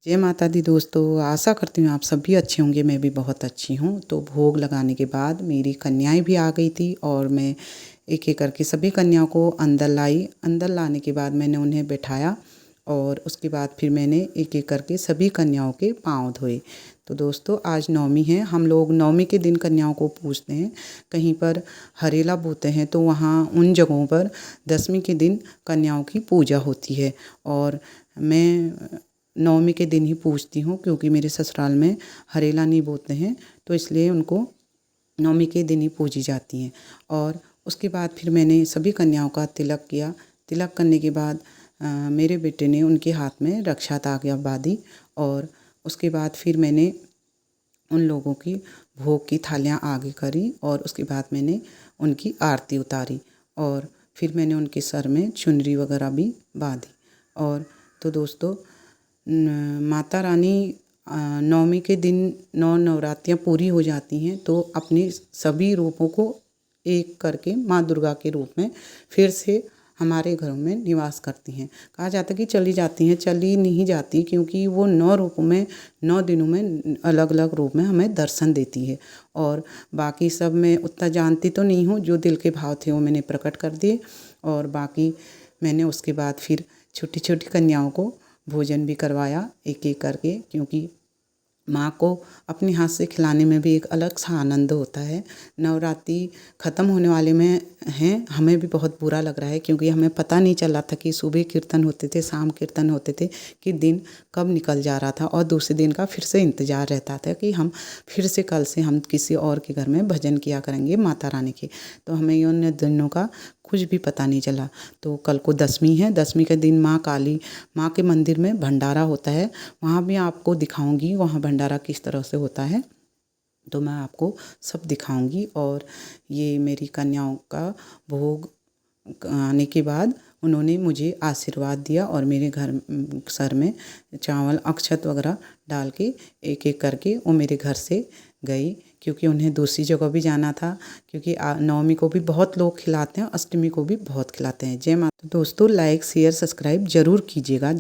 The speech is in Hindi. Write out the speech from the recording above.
जय माता दी दोस्तों, आशा करती हूँ आप सभी अच्छे होंगे। मैं भी बहुत अच्छी हूँ। तो भोग लगाने के बाद मेरी कन्याएं भी आ गई थी और मैं एक एक करके सभी कन्याओं को अंदर लाई। अंदर लाने के बाद मैंने उन्हें बिठाया और उसके बाद फिर मैंने एक एक करके सभी कन्याओं के पाँव धोए। तो दोस्तों आज नवमी है। हम लोग नवमी के दिन कन्याओं को पूजते हैं। कहीं पर हरेला बोते हैं तो वहाँ उन जगहों पर दशमी के दिन कन्याओं की पूजा होती है और मैं नवमी के दिन ही पूजती हूँ क्योंकि मेरे ससुराल में हरेला नहीं बोते हैं, तो इसलिए उनको नवमी के दिन ही पूजी जाती हैं। और उसके बाद फिर मैंने सभी कन्याओं का तिलक किया। तिलक करने के बाद मेरे बेटे ने उनके हाथ में रक्षा तालिया बांधी और उसके बाद फिर मैंने उन लोगों की भोग की थालियाँ आगे करी और उसके बाद मैंने उनकी आरती उतारी और फिर मैंने उनके सर में चुनरी वगैरह भी बांधी। और तो दोस्तों माता रानी नवमी के दिन नवरात्रियाँ पूरी हो जाती हैं तो अपने सभी रूपों को एक करके माँ दुर्गा के रूप में फिर से हमारे घरों में निवास करती हैं। कहा जाता है कि चली जाती हैं, चली नहीं जाती क्योंकि वो 9 रूपों में 9 दिनों में अलग अलग रूप में हमें दर्शन देती है। और बाकी सब मैं उतना जानती तो नहीं हूँ, जो दिल के भाव थे वो मैंने प्रकट कर दिए। और बाकी मैंने उसके बाद फिर छोटी छोटी कन्याओं को भोजन भी करवाया एक एक करके, क्योंकि माँ को अपने हाथ से खिलाने में भी एक अलग सा आनंद होता है। नवरात्रि ख़त्म होने वाले में हैं, हमें भी बहुत बुरा लग रहा है क्योंकि हमें पता नहीं चल रहा था कि सुबह कीर्तन होते थे, शाम कीर्तन होते थे, कि दिन कब निकल जा रहा था और दूसरे दिन का फिर से इंतज़ार रहता था कि हम फिर से कल से हम किसी और के घर में भजन किया करेंगे माता रानी के। तो हमें उन दिनों का कुछ भी पता नहीं चला। तो कल को दशमी है। दशमी के दिन माँ काली माँ के मंदिर में भंडारा होता है, वहाँ भी आपको दिखाऊंगी वहाँ भंडारा किस तरह से होता है, तो मैं आपको सब दिखाऊंगी। और ये मेरी कन्याओं का भोग आने के बाद उन्होंने मुझे आशीर्वाद दिया और मेरे घर सर में चावल अक्षत वगैरह डाल के एक एक करके वो मेरे घर से गई, क्योंकि उन्हें दूसरी जगह भी जाना था। क्योंकि नवमी को भी बहुत लोग खिलाते हैं, अष्टमी को भी बहुत खिलाते हैं। जय माता दोस्तों, लाइक शेयर सब्सक्राइब ज़रूर कीजिएगा।